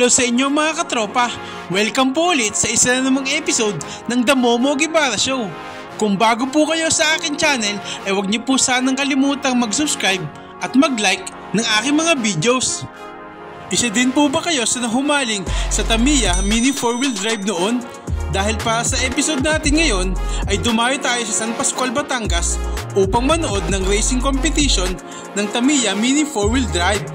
Hello sa inyo mga katropa! Welcome po ulit sa isa na namang episode ng The Momo Guevara Show. Kung bago po kayo sa akin channel, ay huwag niyo po sanang kalimutang mag-subscribe at mag-like ng aking mga videos. Isa din po ba kayo sa nahumaling sa Tamiya Mini 4-wheel drive noon? Dahil para sa episode natin ngayon ay dumayo tayo sa San Pascual, Batangas upang manood ng racing competition ng Tamiya Mini 4-wheel drive.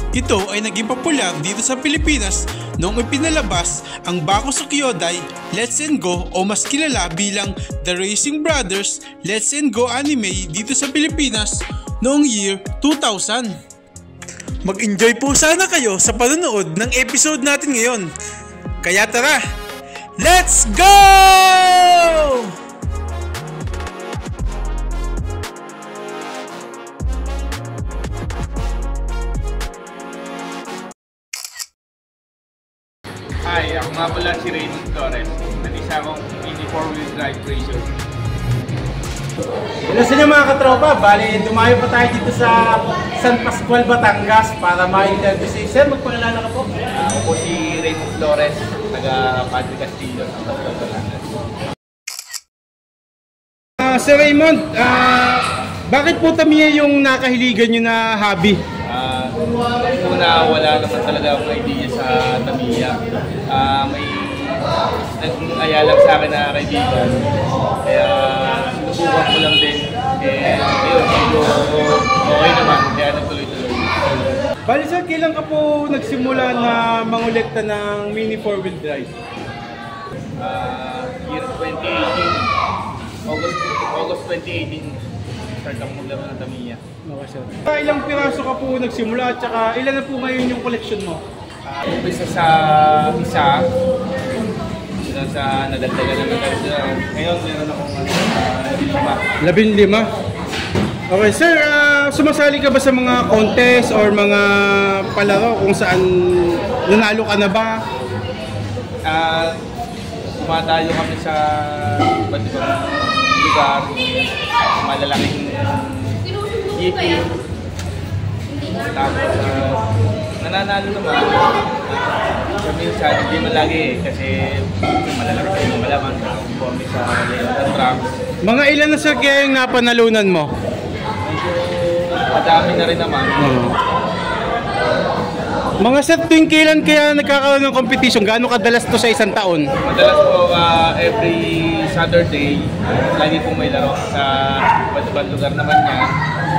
Ito ay naging popular dito sa Pilipinas noong ipinalabas ang Bakusou Kyodai Let's and Go o mas kilala bilang The Racing Brothers Let's and Go anime dito sa Pilipinas noong year 2000. Mag-enjoy po sana kayo sa panonood ng episode natin ngayon. Kaya tara, let's go! Hi, ako nga pala si Raymond Flores. Nag-isa akong Mini 4-wheel drive racer. Hello sa inyo mga katropa, bali dumayo pa tayo dito sa San Pascual, Batangas para ma-interview si Sir. Magpakilala ka po. Ako po si Raymond Flores, taga Padre Castillo, San Pascual, Batangas. Sir Raymond, bakit po Tamiya yung nakahiligan nyo na hobby? Una, wala naman talaga akong idea sa Tamiya. May nag-aya lang sa akin na kaibigan. Kaya sinubukan ko lang din. Ayun, okay naman. Kaya nagtuloy-tuloy. Bali sir, kailan ka po nagsimula na mangolekta ng Mini 4-wheel drive? Year 2018. August 2018. Start ako maglaro ng Tamiya. Okay sir. Ilang piraso ka po nagsimula at saka ilan na po ngayon yung collection mo? Umpisa sa isa. Sa nadagdagan na nadagdagan. Ngayon, meron akong 15. Okay sir, sumasali ka ba sa mga contest or mga palaro kung saan nanalo ka na ba? Tumatayo kami sa iba't ibang lugar, malalaking GP. Tapos nananalo naman. Minsan, hindi man lagi kasi malalaki sa mga malaman. Kami sa Leon Tracks. Mga ilan na sir kaya yung napanalunan mo? Madami na rin naman. Mga sir, tuwing kailan kaya nagkakaroon ng competition? Gaano kadalas to sa isang taon? Madalas po every Saturday, lagi po may laro sa iba't-ibang lugar naman niya.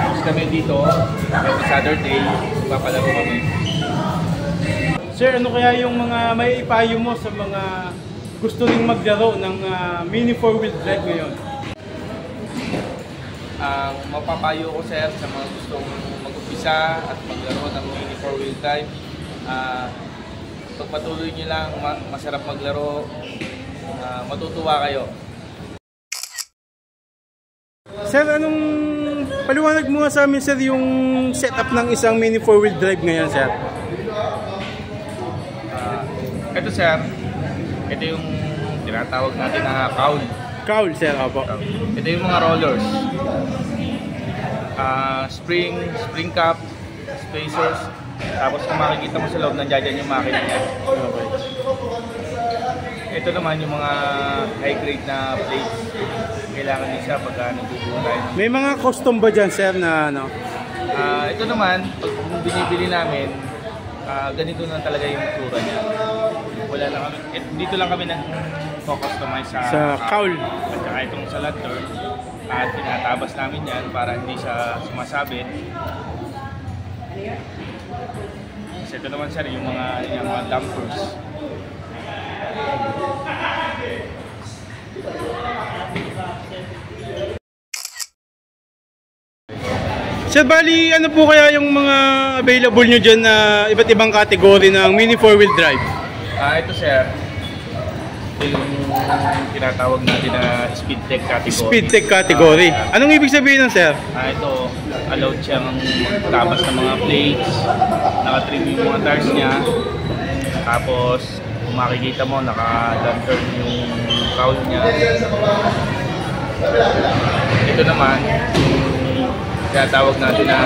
Tapos kami dito, every Saturday, papalaro kami. Sir, ano kaya yung mga may ipayo mo sa mga gusto ring maglaro ng Mini 4-wheel drive ngayon? Mapapayo ko sir sa mga gustong mag-umpisa at maglaro ng Mini 4-wheel drive. Pagpatuloy nyo lang, masarap maglaro, matutuwa kayo. Sir, anong paliwanag mo sa amin sir yung setup ng isang Mini 4-wheel drive ngayon sir? Ito sir, ito yung tinatawag natin na cowl. Cowl sir, opo. Ito yung mga rollers. Spring cap, spacers. Tapos kung makikita mo sa loob, nandiyan dyan yung makina niya. Okay. Ito naman yung mga high grade na plates. Kailangan din siya pagka nagbubuhay. May mga custom ba dyan sir na ano? Ito naman, pag binibili namin, ganito na talaga yung itsura niya. Wala lang kami, dito lang kami nag-customize sa cowl. At saka itong sa lantern. At tinatabas namin yan para hindi siya sumasabit. Kasi ito naman sir, yung mga dampers. Sir, bali ano po kaya yung mga available nyo dyan na iba't ibang kategory ng Mini 4-wheel drive? Ito sir, ito yung tinatawag natin na speed tech category. Speed tech category. Anong ibig sabihin nun sir? Ito, allowed siyang magtabas ng mga plates, naka-trim yung mga tires niya. Tapos, kung makikita mo, naka-lantern yung cowl niya. Ito naman, tinatawag natin na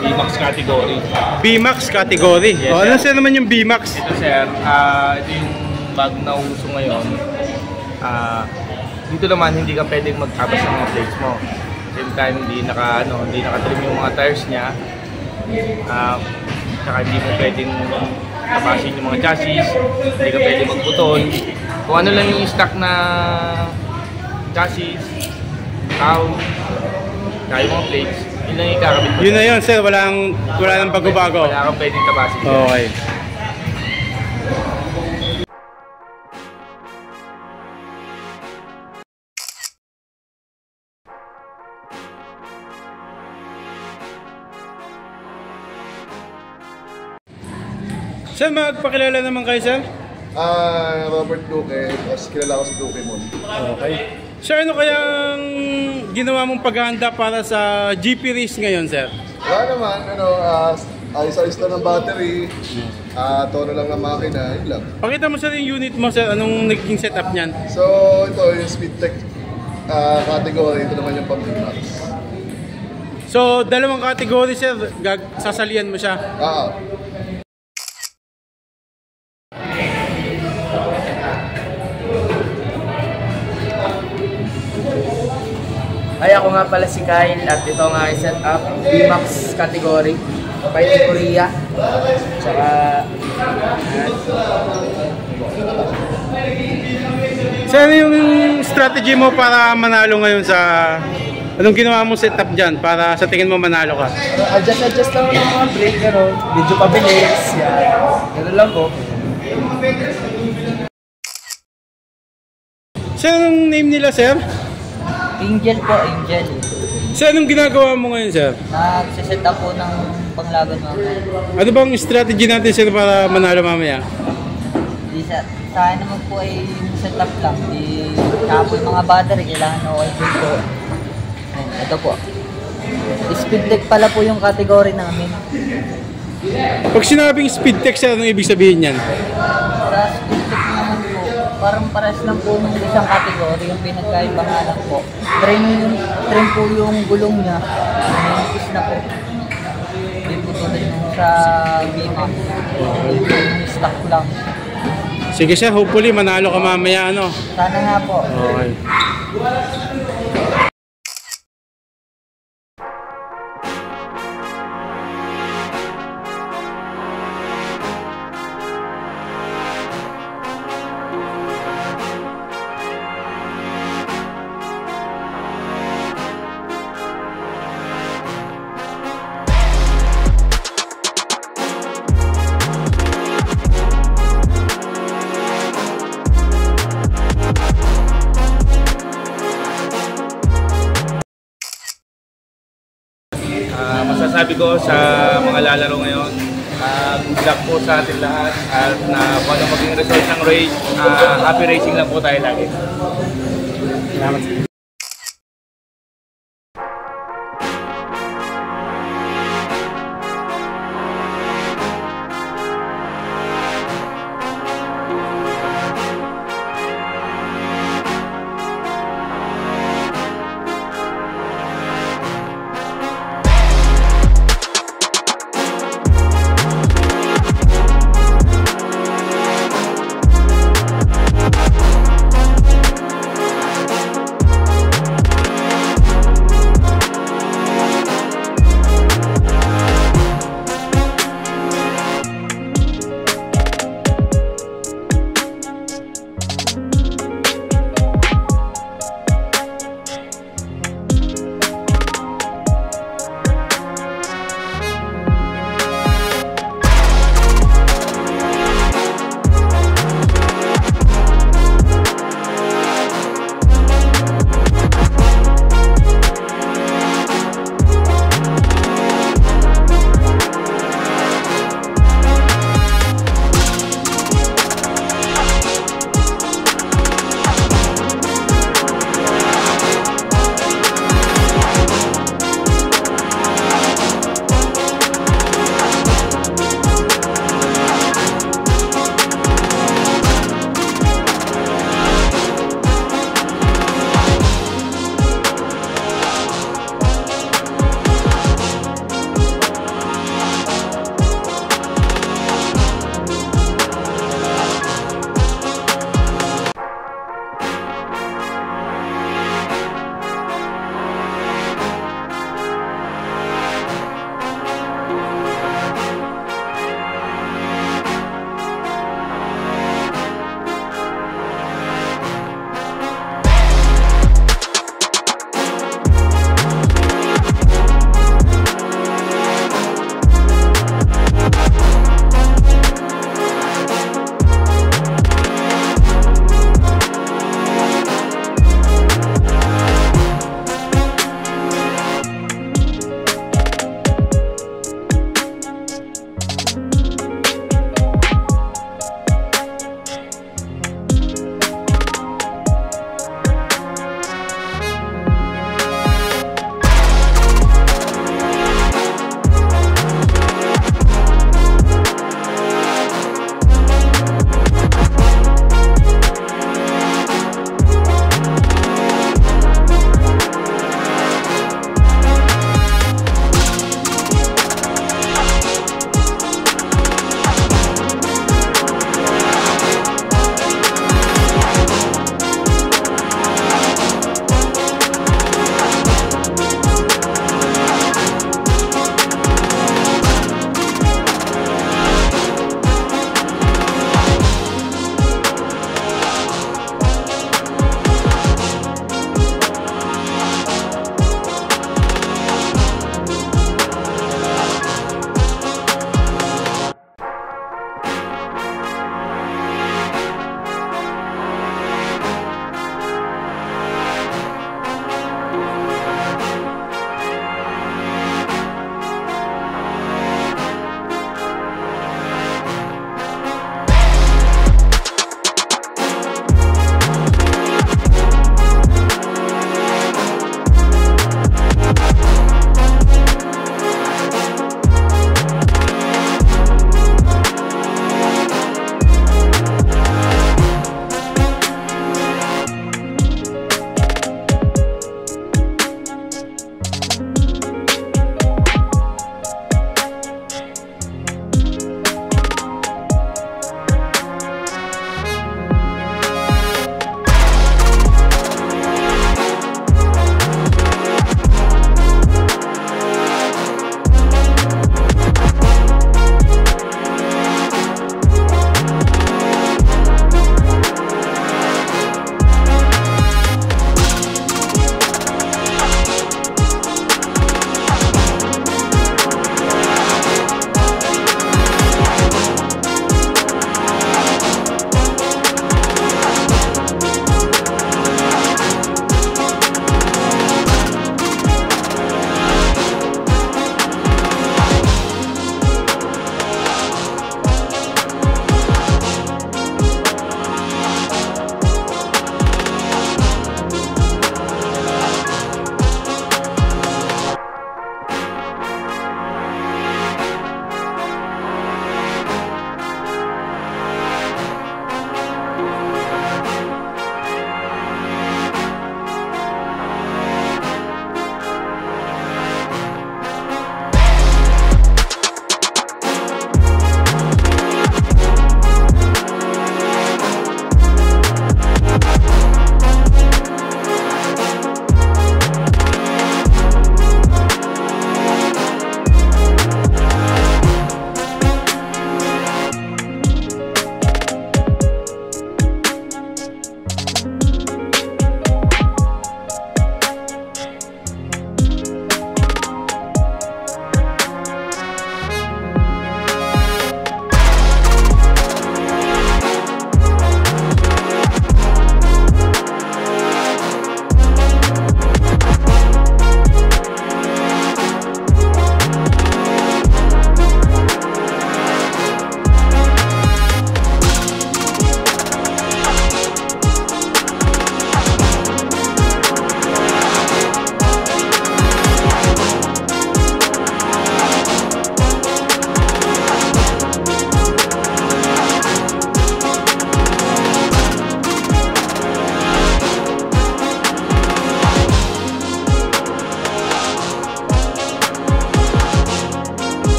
B-Max category. B-Max category. Yes, Ano sir. sir naman yung B-Max? Ito sir, ito yung bagong nauso ngayon. Dito naman hindi ka pwedeng magtabas ng mga plates mo. Same time hindi naka-trim yung mga tires niya. Saka hindi mo pwedeng tapasin yung mga chassis, hindi ka pwedeng magputol. Kung ano lang yung stock na chassis, kaya yung mga plates, yun lang yung kakabit mo. Yun na yun sir, wala nang bago-bago. Wala kang pwedeng tapasin. Okay. Sir, magpakilala naman kayo sir? Robert Duque, mas kilala ko si Duque mo. Okay. Sir, ano kayang ginawa mong paghahanda para sa GP race ngayon, sir? Wala naman, ayos-ayos lang ng battery, tono lang ng makina, yun lang. Pakita mo sir yung unit mo, sir. Anong naging setup niyan? So, ito yung Speedtech category, ito naman yung pang-B-Max. So, dalawang category, sir. Sasalian mo siya. Ay, ako nga pala si Kyle at ito ang aking setup, B-Max category, Fighting Korea, tsaka Sir, ano yung strategy mo para manalo ngayon sa... Anong ginawa mong setup dyan para sa tingin mo manalo ka? adjust lang ng mga brake, medyo pabilis, yan, gano'n lang po. Sir, anong name nila, sir? Angel po, Angel. Sir, anong ginagawa mo ngayon, sir? Nagsiset up po ng panglaban mamaya. Ano bang strategy natin, sir, para manalo mamaya? Sa akin naman po ay yung setup lang. Kaya po yung mga battery, kailangan na okay po. Ito po. Speedtech pala po yung category namin. Pag sinabing Speedtech, sir, anong ibig sabihin yan? Sa Speedtech naman po, parang pares lang po ng isang category, yung pinagkaibahan lang po. Trim po yung gulong niya, manipis na po. Hindi po tulad nung sa B-Max. Hindi po yung stock lang. Sige, sir, hopefully manalo ka mamaya, ano? Sana nga po. Okay. Masasabi ko sa mga lalaro ngayon, good luck po sa ating lahat at kung ano maging result ng race, happy racing lang po tayo lagi. Salamat.